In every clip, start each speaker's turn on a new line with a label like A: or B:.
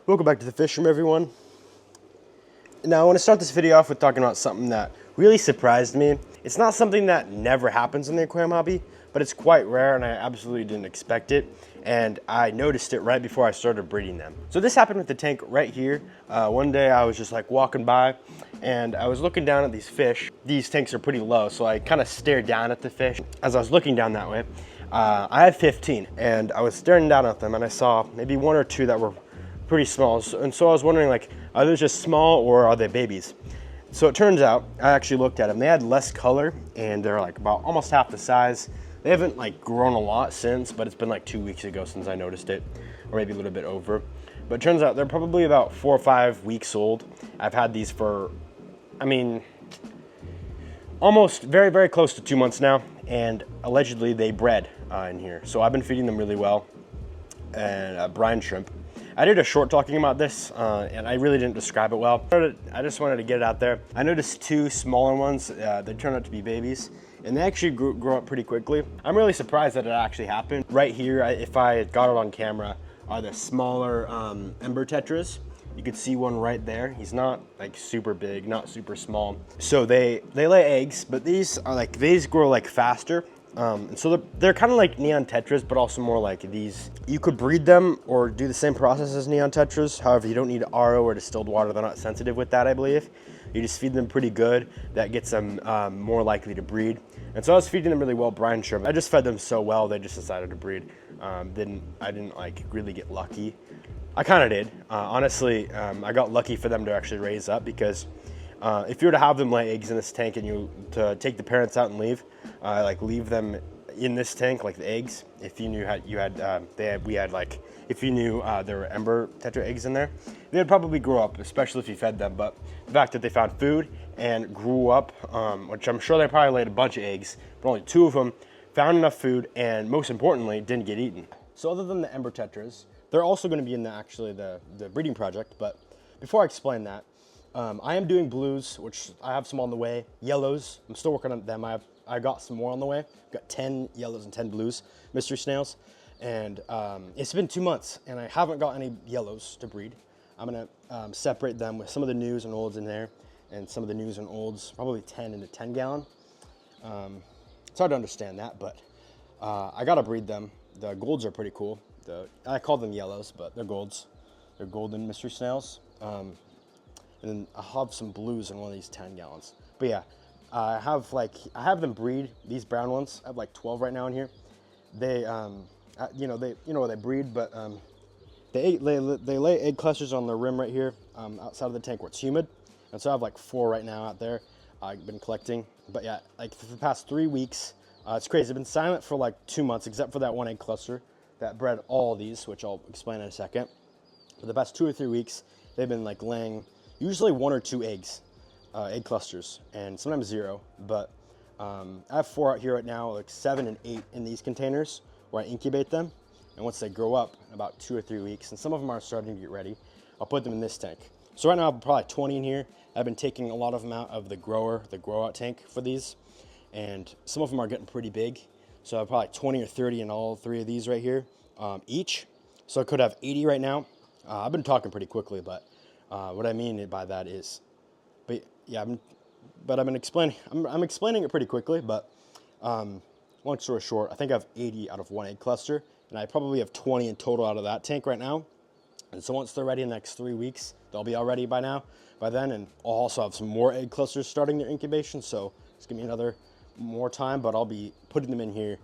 A: Welcome back to the fish room, everyone. Now I want to start this video off with talking about something that really surprised me. It's not something that never happens in the aquarium hobby, but it's quite rare and I absolutely didn't expect it. And I noticed it right before I started breeding them. So this happened with the tank right here. One day I was just like walking by and I was looking down at these fish. These tanks are pretty low, so I kind of stared down at the fish. As I was looking down that way, I had 15 and I was staring down at them and I saw maybe one or two that were pretty small. And so I was wondering, like, are they just small or are they babies? So it turns out, I actually looked at them. They had less color and they're like about almost half the size. They haven't like grown a lot since, but it's been like 2 weeks ago since I noticed it, or maybe a little bit over. But it turns out they're probably about 4 or 5 weeks old. I've had these for, I mean, almost very, very close to 2 months now. And allegedly they bred in here. So I've been feeding them really well and brine shrimp. I did a short talking about this, and I really didn't describe it well. I just wanted to get it out there. I noticed 2 smaller ones. They turned out to be babies, and they actually grew up pretty quickly. I'm really surprised that it actually happened. Right here, if I got it on camera, are the smaller Ember Tetras. You could see one right there. He's not like super big, not super small. So they lay eggs, but these grow like faster. And so they're kind of like neon tetras, but also more like these. You could breed them or do the same process as neon tetras. However, you don't need RO or distilled water. They're not sensitive with that, I believe. You just feed them pretty good. That gets them more likely to breed. And so I was feeding them really well brine shrimp. I just fed them so well, they just decided to breed. I didn't like really get lucky. I kind of did. Honestly, I got lucky for them to actually raise up because if you were to have them lay eggs in this tank and you to take the parents out and leave, like leave them in this tank, like the eggs, if you knew if you knew there were Ember Tetra eggs in there, they'd probably grow up, especially if you fed them. But the fact that they found food and grew up, which I'm sure they probably laid a bunch of eggs, but only 2 of them found enough food and most importantly, didn't get eaten. So other than the Ember Tetras, they're also going to be in the breeding project. But before I explain that, I am doing blues, which I have some on the way. Yellows, I'm still working on them. I got some more on the way. I've got 10 yellows and 10 blues, mystery snails. And it's been 2 months and I haven't got any yellows to breed. I'm gonna separate them with some of the news and olds in there and some of the news and olds, probably 10 into 10 gallon. It's hard to understand that, but I gotta breed them. The golds are pretty cool. I call them yellows, but they're golds. They're golden mystery snails. And then I have some blues in one of these 10 gallons. But yeah, I have them breed these brown ones. I have like 12 right now in here. They, they breed, but they lay egg clusters on the rim right here, outside of the tank where it's humid. And so I have like 4 right now out there. I've been collecting, but yeah, like for the past 3 weeks, it's crazy. I've been silent for like 2 months, except for that one egg cluster that bred all these, which I'll explain in a second. For the past 2 or 3 weeks, they've been like laying usually 1 or 2 eggs, egg clusters, and sometimes 0. But I have 4 out here right now, like 7 and 8 in these containers where I incubate them. And once they grow up in about 2 or 3 weeks, and some of them are starting to get ready, I'll put them in this tank. So right now I have probably 20 in here. I've been taking a lot of them out of the grow out tank for these. And some of them are getting pretty big. So I have probably 20 or 30 in all 3 of these right here, each. So I could have 80 right now. I've been talking pretty quickly, but what I mean by that is, I'm explaining it pretty quickly, but long story short, I think I have 80 out of 1 egg cluster, and I probably have 20 in total out of that tank right now. And so once they're ready in the next 3 weeks, they'll be all ready by then, and I'll also have some more egg clusters starting their incubation, so it's gonna be another more time, but I'll be putting them in here,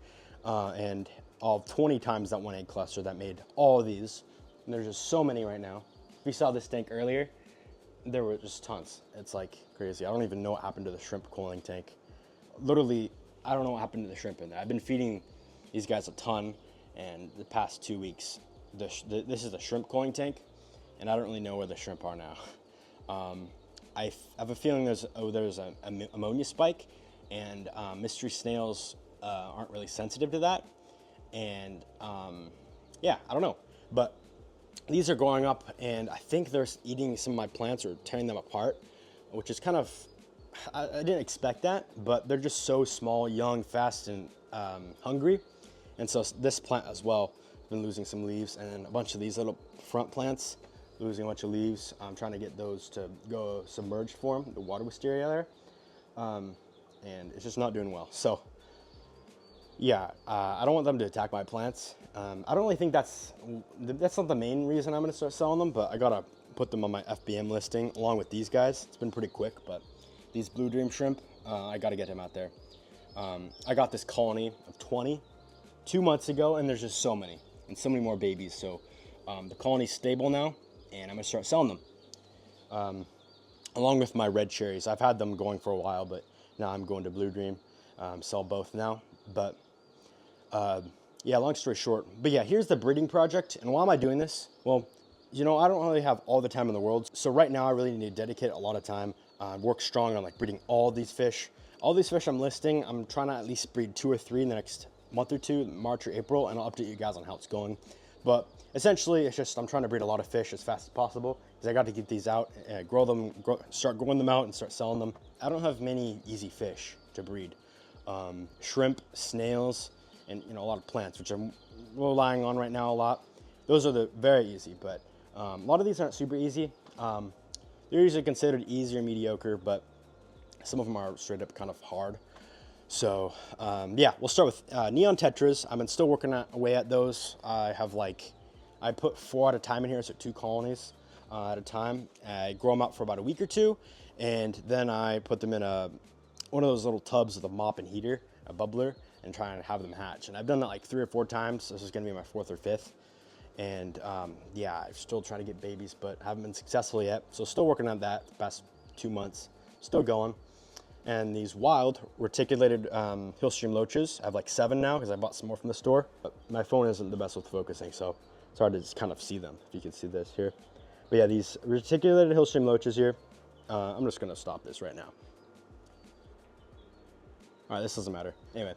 A: and I'll have 20 times that 1 egg cluster that made all of these. And there's just so many right now. If you saw this tank earlier, there were just tons. It's like crazy. I don't even know what happened to the shrimp coiling tank. Literally, I don't know what happened to the shrimp in there. I've been feeding these guys a ton, and the past 2 weeks, this is the shrimp coiling tank, and I don't really know where the shrimp are now. I have a feeling there's an ammonia spike, and mystery snails aren't really sensitive to that. And yeah, I don't know, but these are growing up, and I think they're eating some of my plants or tearing them apart, which is kind of, I didn't expect that, but they're just so small, young, fast, and hungry. And so this plant as well, been losing some leaves, and a bunch of these little front plants losing a bunch of leaves. I'm trying to get those to go submerged form, the water wisteria there. And it's just not doing well. So yeah, I don't want them to attack my plants. I don't really think that's not the main reason I'm gonna start selling them, but I gotta put them on my FBM listing along with these guys. It's been pretty quick, but these Blue Dream shrimp, I gotta get him out there. I got this colony of 20 2 months ago, and there's just so many, and so many more babies. So the colony's stable now, and I'm gonna start selling them. Along with my red cherries. I've had them going for a while, but now I'm going to Blue Dream. Sell both now, but yeah, long story short. But yeah, here's the breeding project. And why am I doing this? Well, you know, I don't really have all the time in the world. So right now I really need to dedicate a lot of time, work strong on like breeding all these fish. All these fish I'm listing, I'm trying to at least breed 2 or 3 in the next month or 2, March or April, and I'll update you guys on how it's going. But essentially, it's just I'm trying to breed a lot of fish as fast as possible because I got to get these out, grow them, start growing them out and start selling them. I don't have many easy fish to breed. Shrimp, snails, and you know, a lot of plants, which I'm relying on right now a lot. Those are the very easy, but a lot of these aren't super easy. They're usually considered easy or mediocre, but some of them are straight up kind of hard. So yeah, we'll start with neon tetras. I've been still working away at those. I put 4 at a time in here, so 2 colonies at a time. I grow them out for about a week or 2, and then I put them in one of those little tubs with a mop and heater, a bubbler, and try and have them hatch. And I've done that like 3 or 4 times. This is gonna be my 4th or 5th. And yeah, I'm still trying to get babies, but haven't been successful yet. So still working on that the past 2 months, still going. And these wild reticulated Hillstream loaches, I have like 7 now because I bought some more from the store. But my phone isn't the best with focusing, so it's hard to just kind of see them, if you can see this here. But yeah, these reticulated Hillstream loaches here, I'm just gonna stop this right now. All right, this doesn't matter. Anyway,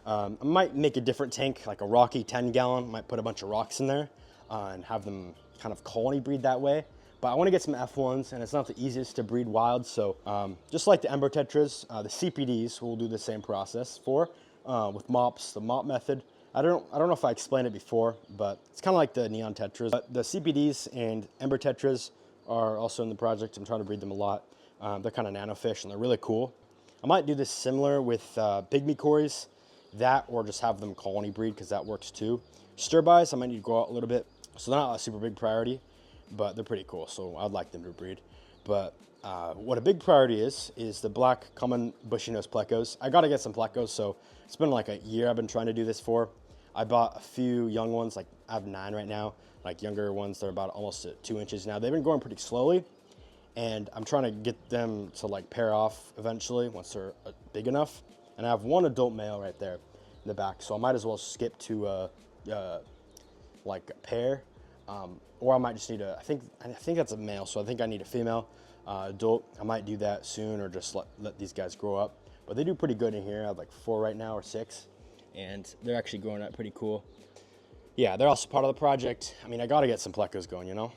A: I might make a different tank, like a rocky 10-gallon, might put a bunch of rocks in there and have them kind of colony breed that way. But I want to get some F1s, and it's not the easiest to breed wild. So just like the Ember Tetras, the CPDs will do the same process with mops, the mop method. I don't know if I explained it before, but it's kind of like the neon tetras. But the CPDs and Ember Tetras are also in the project. I'm trying to breed them a lot. They're kind of nano fish, and they're really cool. I might do this similar with pygmy cories, that or just have them colony breed because that works too. Stir-bys, I might need to go out a little bit. So they're not a super big priority, but they're pretty cool, so I'd like them to breed. But what a big priority is the black common bushy nose plecos. I gotta get some plecos, so it's been like a year I've been trying to do this for. I bought a few young ones, like I have 9 right now, like younger ones, they're about almost 2 inches now. They've been growing pretty slowly, and I'm trying to get them to like pair off eventually once they're big enough. And I have 1 adult male right there in the back, so I might as well skip to like a pair. Or I might just need I think that's a male, so I think I need a female adult. I might do that soon, or just let these guys grow up. But they do pretty good in here. I have like 4 right now, or 6, and they're actually growing up pretty cool. Yeah, they're also part of the project. I mean, I gotta get some plecos going, you know?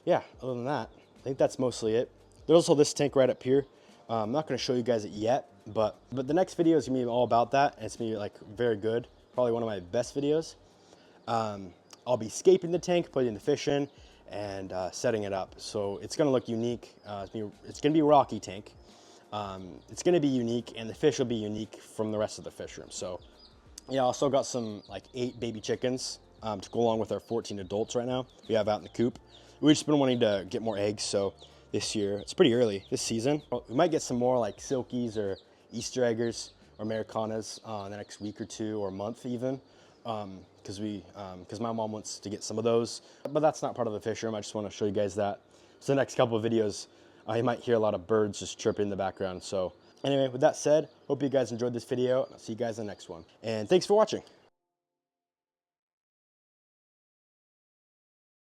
A: Yeah, other than that, I think that's mostly it. There's also this tank right up here. I'm not gonna show you guys it yet, but the next video is gonna be all about that, and it's gonna be like very good. Probably one of my best videos. I'll be scaping the tank, putting the fish in, and setting it up. So it's gonna look unique. It's gonna be a rocky tank. It's gonna be unique, and the fish will be unique from the rest of the fish room. So yeah, I also got some like 8 baby chickens to go along with our 14 adults right now we have out in the coop. We've just been wanting to get more eggs, so this year, it's pretty early this season. We might get some more like silkies or Easter eggers or Americanas in the next week or 2 or month even. Because my mom wants to get some of those, but that's not part of the fish room. I just want to show you guys that. So the next couple of videos, you might hear a lot of birds just chirping in the background. So anyway, with that said, hope you guys enjoyed this video. I'll see you guys in the next one. And thanks for watching.